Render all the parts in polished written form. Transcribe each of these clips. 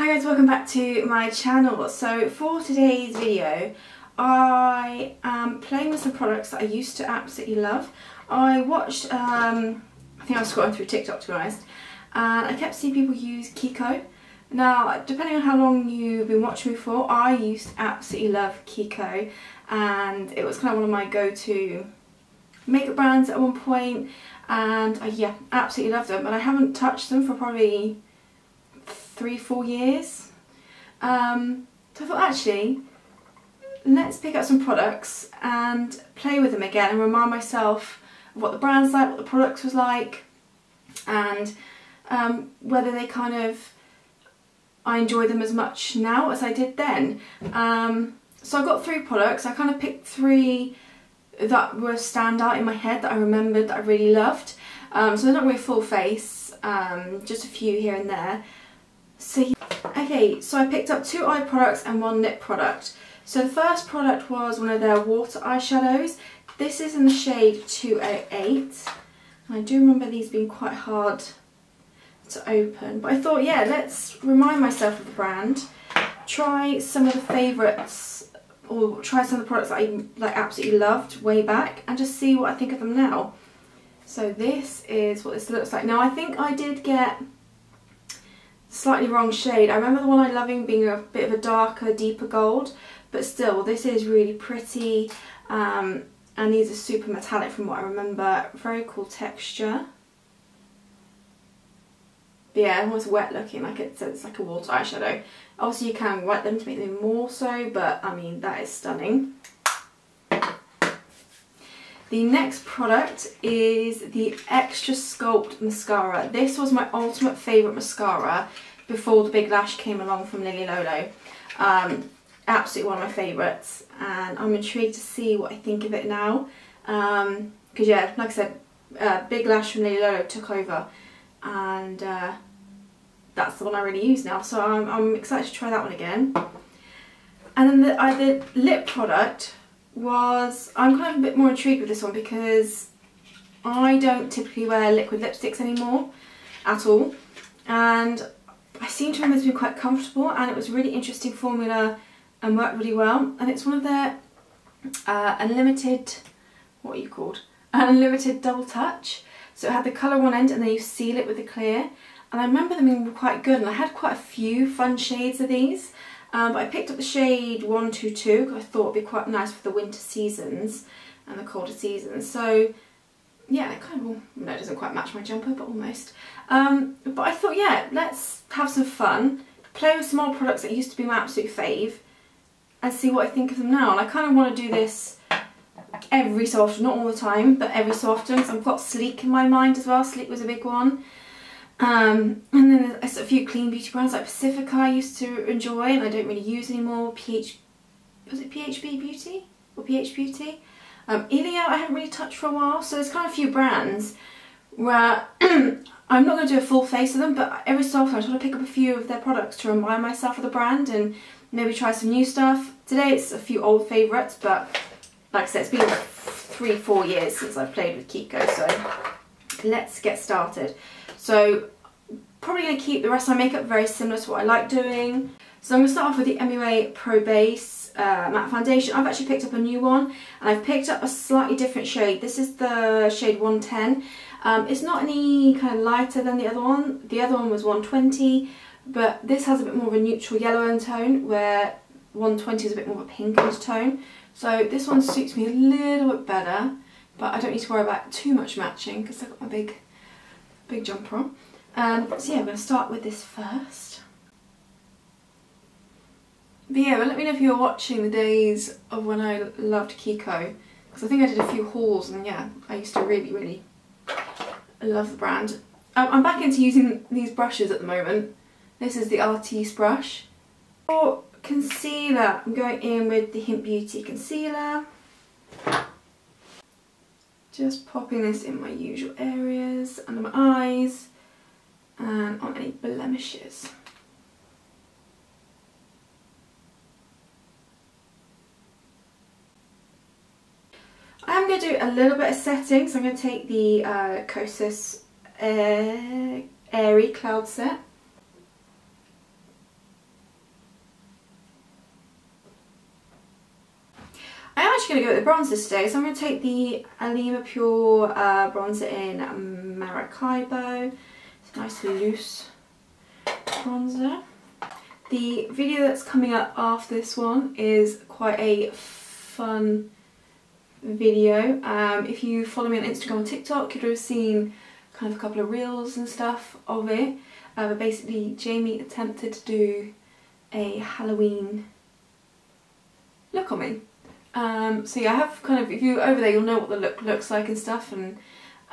Hi guys, welcome back to my channel. So for today's video I am playing with some products that I used to absolutely love. I watched, I think I was scrolling through TikTok to be honest, and I kept seeing people use Kiko. Now depending on how long you've been watching me for, I used to absolutely love Kiko and it was kind of one of my go-to makeup brands at one point, and yeah, absolutely loved them, but I haven't touched them for probably 3-4 years. So I thought actually let's pick up some products and play with them again and remind myself of what the brand's like, what the products was like, and whether they kind of, I enjoy them as much now as I did then. So I got 3 products. I kind of picked 3 that were standout in my head that I remembered that I really loved. So they're not really full face, just a few here and there. So okay, so I picked up 2 eye products and 1 lip product. So the first product was one of their water eyeshadows. This is in the shade 208. And I do remember these being quite hard to open. But I thought, yeah, let's remind myself of the brand. Try some of the favourites, or try some of the products that I absolutely loved way back, and just see what I think of them now. So this is what this looks like. Now I think I did get slightly wrong shade. I remember the one I'm loving being a bit of a darker, deeper gold, but still this is really pretty, and these are super metallic from what I remember. Very cool texture. But yeah, almost wet looking, like it's like a water eyeshadow. Obviously you can wet them to make them more so, but I mean that is stunning. The next product is the Extra Sculpt Mascara. This was my ultimate favourite mascara before the Big Lash came along from Lily Lolo. Absolutely one of my favourites, and I'm intrigued to see what I think of it now. Because yeah, like I said, Big Lash from Lily Lolo took over, and that's the one I really use now. So I'm excited to try that one again. And then the lip product was, I'm kind of a bit more intrigued with this one because I don't typically wear liquid lipsticks anymore at all, and I seem to remember it's been quite comfortable, and it was a really interesting formula and worked really well. And it's one of their unlimited, what are you called? Unlimited double touch. So it had the colour one end and then you seal it with the clear. And I remember them being quite good, and I had quite a few fun shades of these. But I picked up the shade 122 because I thought it would be quite nice for the winter seasons and the colder seasons. So yeah, it kind of, well, no, it doesn't quite match my jumper, but almost. But I thought, yeah, let's have some fun, play with some old products that used to be my absolute fave, and see what I think of them now. And I kind of want to do this every so often, not all the time, but every so often, because I've got Sleek in my mind as well. Sleek was a big one. And then there's a few clean beauty brands like Pacifica I used to enjoy and I don't really use anymore. Was it PHB Beauty or PH Beauty? Ilia I haven't really touched for a while, so there's kind of a few brands where I'm not going to do a full face of them, but every so often I try to pick up a few of their products to remind myself of the brand and maybe try some new stuff. Today it's a few old favourites, but like I said, it's been about 3-4 years since I've played with Kiko, so let's get started. So probably going to keep the rest of my makeup very similar to what I like doing. So I'm going to start off with the MUA Pro Base matte foundation. I've actually picked up a new one, and I've picked up a slightly different shade. This is the shade 110. It's not any kind of lighter than the other one. The other one was 120, but this has a bit more of a neutral yellow undertone, where 120 is a bit more of a pink undertone. So this one suits me a little bit better, but I don't need to worry about too much matching because I've got my big jumper on. So yeah, I'm going to start with this first. But yeah, but let me know if you were watching the days of when I loved Kiko, because I think I did a few hauls, and yeah, I used to really love the brand. I'm back into using these brushes at the moment. This is the Artiste brush. For concealer, I'm going in with the Hint Beauty concealer. Just popping this in my usual areas, under my eyes, and on any blemishes. I am going to do a little bit of setting, so I'm going to take the Kosas Airy Cloud Set. actually going to go with the bronzers today. So I'm going to take the Alima Pure bronzer in Maracaibo. It's a nice loose bronzer. The video that's coming up after this one is quite a fun video. If you follow me on Instagram and TikTok, you'd have seen kind of a couple of reels and stuff of it. But basically Jamie attempted to do a Halloween look on me. So yeah, I have kind of, if you're over there, you'll know what the look looks like and stuff, and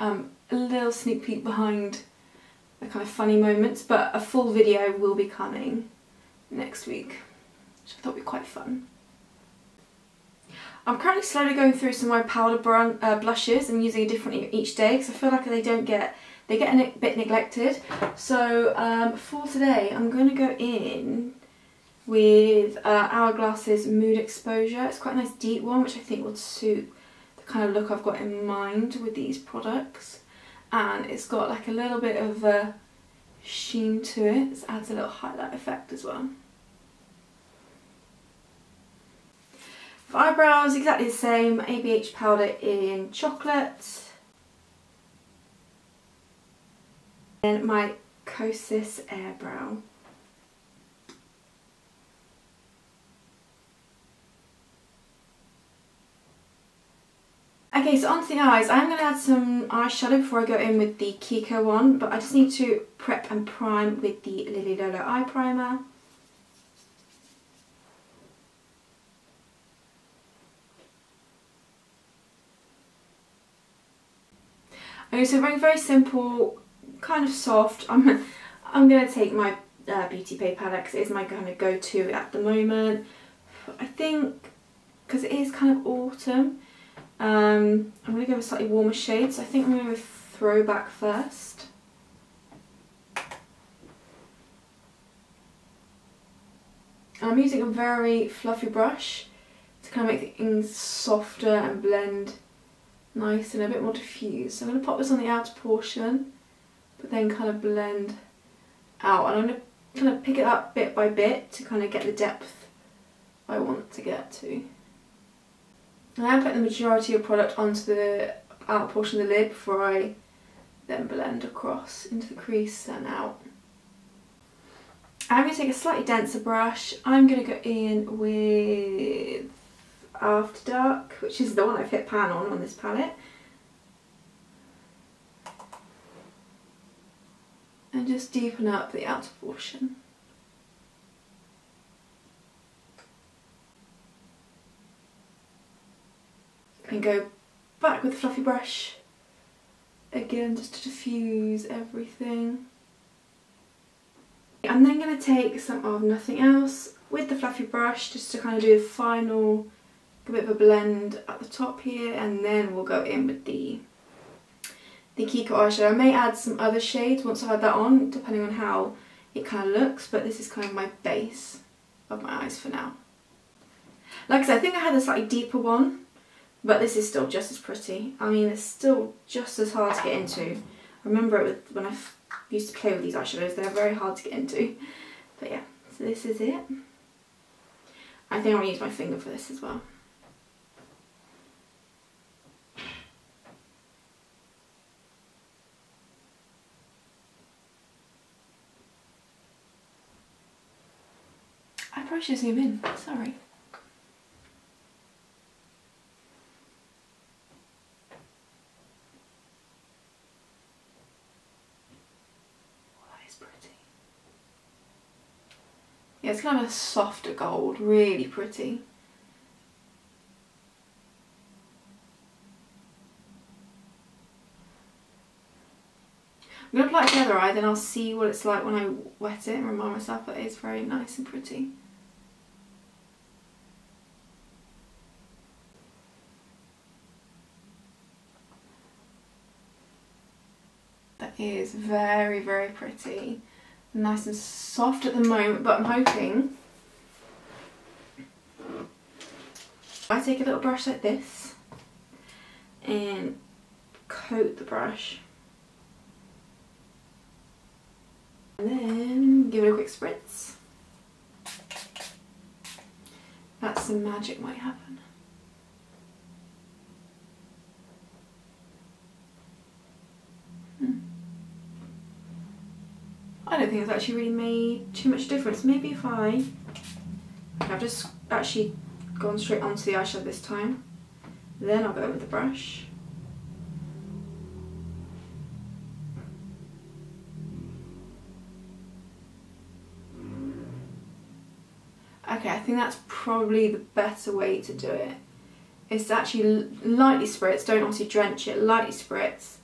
a little sneak peek behind the kind of funny moments, but a full video will be coming next week, which I thought would be quite fun. I'm currently slowly going through some of my powder blushes and using a different each day because I feel like they get a bit neglected. So for today I'm going to go in with Hourglass's Mood Exposure. It's quite a nice deep one, which I think would suit the kind of look I've got in mind with these products. And it's got like a little bit of a sheen to it. It adds a little highlight effect as well. For eyebrows, exactly the same. ABH powder in chocolate. And my Kosas Airbrow. Okay, so onto the eyes. I'm going to add some eyeshadow before I go in with the Kiko one, but I just need to prep and prime with the Lily Lolo eye primer. Okay, so very, very simple, kind of soft. I'm going to take my Beauty Pay palette because it is my kind of go-to at the moment. I think, because it is kind of autumn, I'm going to go with slightly warmer shades. So I think I'm going to go with Throwback first. I'm using a very fluffy brush to kind of make things softer and blend nice and a bit more diffuse. So I'm going to pop this on the outer portion, but then kind of blend out. And I'm going to kind of pick it up bit by bit to kind of get the depth I want to get to. And I put the majority of product onto the outer portion of the lid before I then blend across into the crease and out. I'm going to take a slightly denser brush. I'm going to go in with After Dark, which is the one I've hit pan on this palette. And just deepen up the outer portion. And go back with the fluffy brush again just to diffuse everything. I'm then going to take some of Nothing Else with the fluffy brush just to kind of do the final bit of a blend at the top here, and then we'll go in with the Kiko eyeshadow. I may add some other shades once I've had that on, depending on how it kind of looks, but this is kind of my base of my eyes for now. Like I said, I think I had a slightly deeper one, but this is still just as pretty. I mean, it's still just as hard to get into. I remember it when I used to play with these eyeshadows, they're very hard to get into. But yeah, so this is it. I think I'm going to use my finger for this as well. I probably should zoom in, sorry. Yeah, it's kind of a softer gold, really pretty. I'm going to apply it to the other eye, then I'll see what it's like when I wet it and remind myself that it's very nice and pretty. That is very, very pretty. Nice and soft at the moment, but I'm hoping I take a little brush like this and coat the brush and then give it a quick spritz. That's some magic might happen. think it's actually really made too much difference. Maybe if I've just actually gone straight onto the eyeshadow this time. Then I'll go with the brush. Okay, I think that's probably the better way to do it. Is to actually lightly spritz, don't obviously drench it, lightly spritz,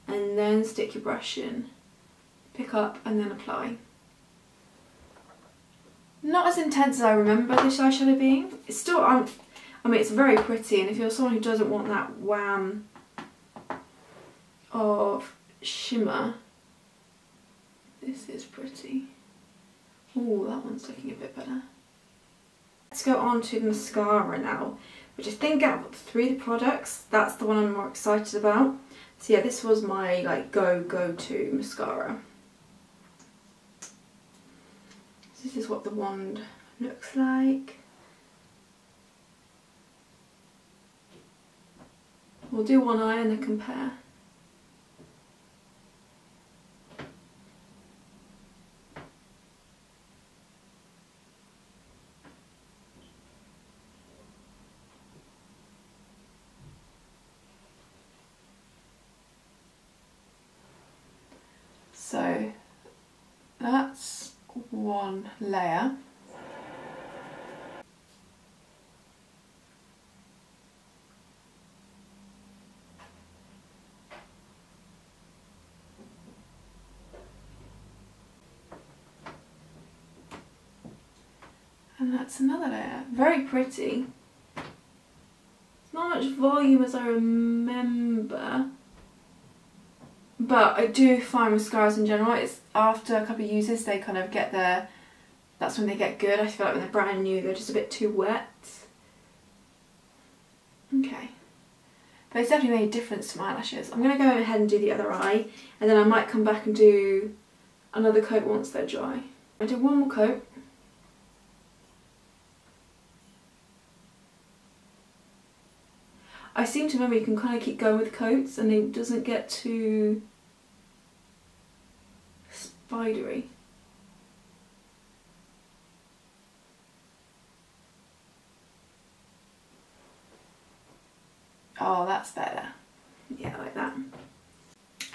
and then stick your brush in, pick up and then apply. Not as intense as I remember this eyeshadow being. It's still, I mean it's very pretty, and if you're someone who doesn't want that wham of shimmer, this is pretty. Oh, that one's looking a bit better. Let's go on to the mascara now, which I think out of the three products, that's the one I'm more excited about. So yeah, this was my like go-to mascara. So this is what the wand looks like. We'll do one eye and then compare. So that's one layer. And that's another layer. Very pretty. It's not much volume as I remember. But I do find mascaras in general, it's after a couple of uses they kind of get their, that's when they get good. I feel like when they're brand new they're just a bit too wet. Okay. But it's definitely made a difference to my eyelashes. I'm going to go ahead and do the other eye, and then I might come back and do another coat once they're dry. I do one more coat. I seem to remember you can kind of keep going with coats and it doesn't get too spidery. Oh, that's better. Yeah, like that.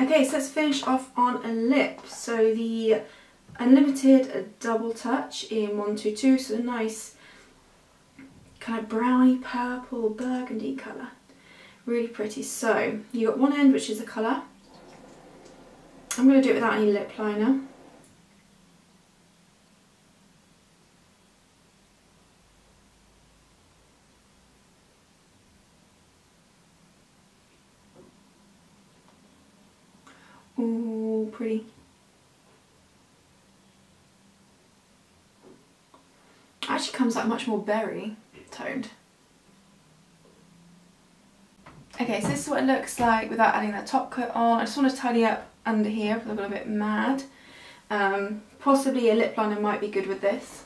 Okay, so let's finish off on a lip. So the Unlimited Double Touch in 122, so a nice kind of browny purple burgundy colour. Really pretty. So you got one end which is a colour. I'm going to do it without any lip liner. Ooh, pretty. Actually comes out much more berry toned. Okay, so this is what it looks like without adding that top coat on. I just want to tidy up under here because I've got a bit mad. Possibly a lip liner might be good with this.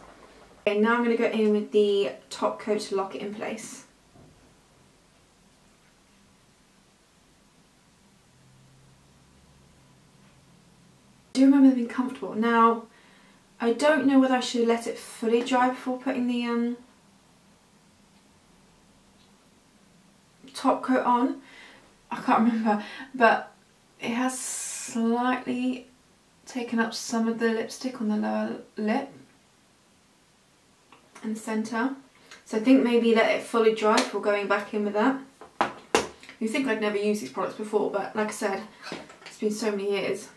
Okay, now I'm going to go in with the top coat to lock it in place. I do remember them being comfortable. Now, I don't know whether I should let it fully dry before putting the top coat on. I can't remember, but it has slightly taken up some of the lipstick on the lower lip and the centre. So I think maybe let it fully dry before going back in with that. You'd think I'd never used these products before, but like I said, it's been so many years.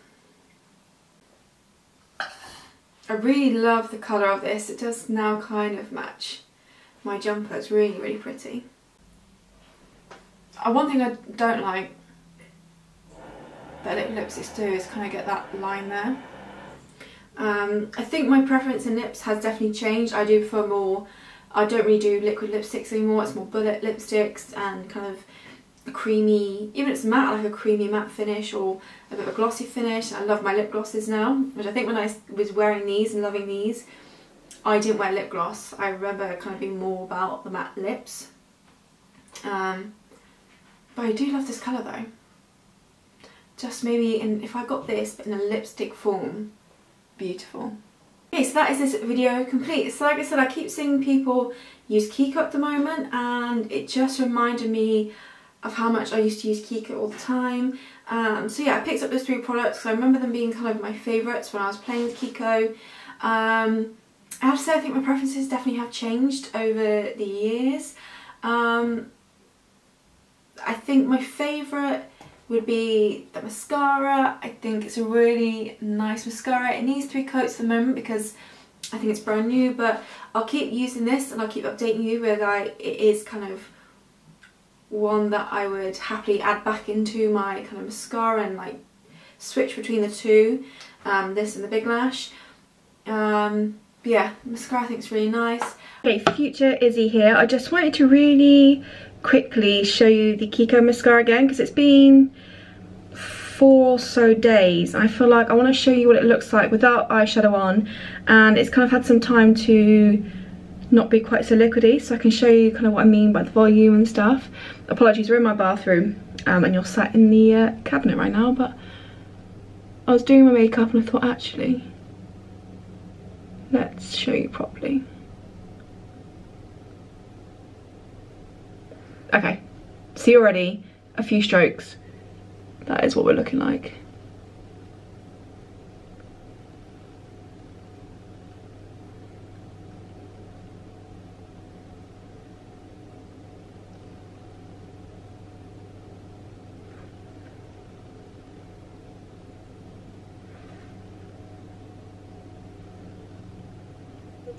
I really love the colour of this. It does now kind of match my jumper. It's really, really pretty. One thing I don't like that lipsticks do is kind of get that line there. I think my preference in lips has definitely changed. I do prefer more, I don't really do liquid lipsticks anymore. It's more bullet lipsticks and kind of a creamy, even if it's matte, like a creamy matte finish or a bit of a glossy finish. I love my lip glosses now, which I think when I was wearing these and loving these, I didn't wear lip gloss. I remember kind of being more about the matte lips. But I do love this colour though. Just maybe if I got this but in a lipstick form, beautiful. Okay, so that is this video complete. So like I said, I keep seeing people use Kiko at the moment, and it just reminded me of how much I used to use Kiko all the time. So yeah, I picked up those 3 products because I remember them being kind of my favourites when I was playing with Kiko. I have to say, I think my preferences definitely have changed over the years. I think my favourite would be the mascara. I think it's a really nice mascara. It needs 3 coats at the moment because I think it's brand new, but I'll keep using this and I'll keep updating you whether it is kind of one that I would happily add back into my kind of mascara and like switch between the 2, this and the Big Lash. But yeah, mascara I think is really nice. Okay, future Izzy here. I just wanted to really quickly show you the Kiko mascara again because it's been 4 or so days. I feel like I want to show you what it looks like without eyeshadow on, and it's kind of had some time to not be quite so liquidy, so I can show you kind of what I mean by the volume and stuff. Apologies, we're in my bathroom and you're sat in the cabinet right now, but I was doing my makeup and I thought, actually, let's show you properly. Okay, see already a few strokes. That is what we're looking like.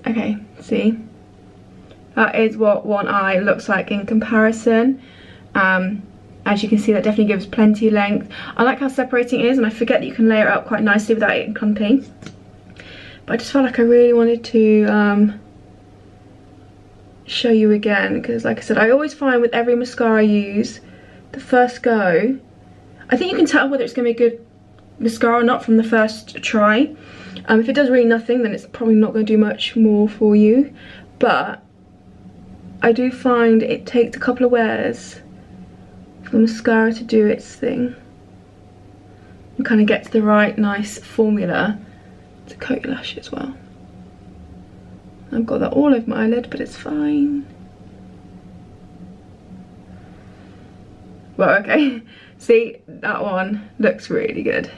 Okay, see? That is what one eye looks like in comparison. As you can see, that definitely gives plenty of length. I like how separating it is, and I forget that you can layer it up quite nicely without it clumping. But I just felt like I really wanted to show you again, because like I said, I always find with every mascara I use, the first go, I think you can tell whether it's going to be a good mascara or not from the first try. If it does really nothing, then it's probably not going to do much more for you. But I do find it takes a couple of wears for the mascara to do its thing and kind of get to the right nice formula to coat your lash as well. I've got that all over my eyelid, but it's fine. Well, okay, see, that one looks really good.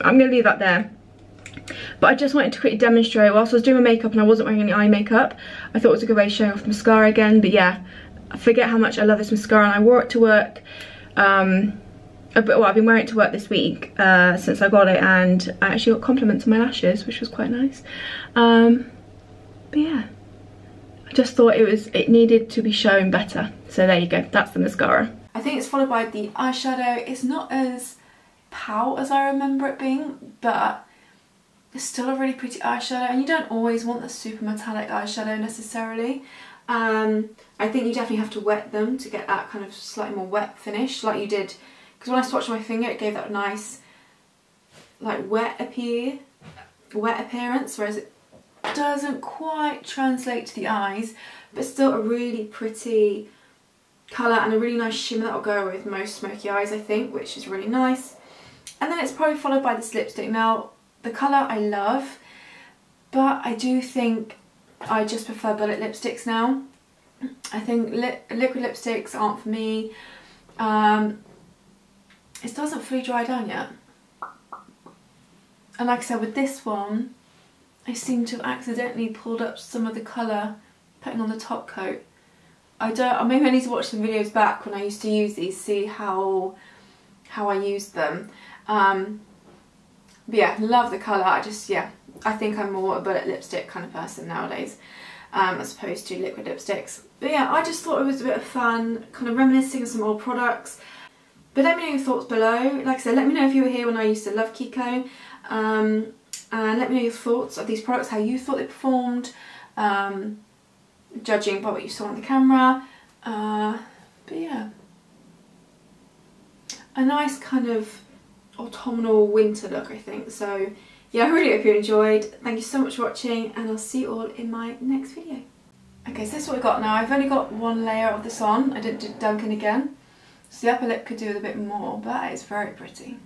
I'm going to leave that there, but I just wanted to quickly demonstrate whilst I was doing my makeup and I wasn't wearing any eye makeup. I thought it was a good way of showing off the mascara again. But yeah, I forget how much I love this mascara, and I wore it to work. Well, I've been wearing it to work this week since I got it, and I actually got compliments on my lashes, which was quite nice. But yeah, I just thought it needed to be shown better. So there you go, that's the mascara. I think it's followed by the eyeshadow. It's not as pout as I remember it being, but it's still a really pretty eyeshadow, and you don't always want the super metallic eyeshadow necessarily. I think you definitely have to wet them to get that kind of slightly more wet finish like you did, because when I swatched my finger it gave that nice like wet appearance, whereas it doesn't quite translate to the eyes, but still a really pretty colour and a really nice shimmer that will go with most smoky eyes, I think, which is really nice. And then it's probably followed by this lipstick. Now, the colour I love, but I do think I just prefer bullet lipsticks now. I think liquid lipsticks aren't for me. It doesn't fully dry down yet. And like I said, with this one, I seem to have accidentally pulled up some of the colour putting on the top coat. Maybe I need to watch some videos back when I used to use these, see how I used them. But yeah, love the colour. I think I'm more a bullet lipstick kind of person nowadays, as opposed to liquid lipsticks. But yeah, I just thought it was a bit of fun, kind of reminiscing of some old products. But let me know your thoughts below. Like I said, let me know if you were here when I used to love Kiko, and let me know your thoughts of these products, how you thought they performed, judging by what you saw on the camera. But yeah, a nice kind of autumnal winter look, I think. So yeah, I really hope you enjoyed. Thank you so much for watching, and I'll see you all in my next video. Okay, so this is what we got now. I've only got one layer of this on. I didn't do Dunkin' again. So the upper lip could do with a bit more, but it's very pretty.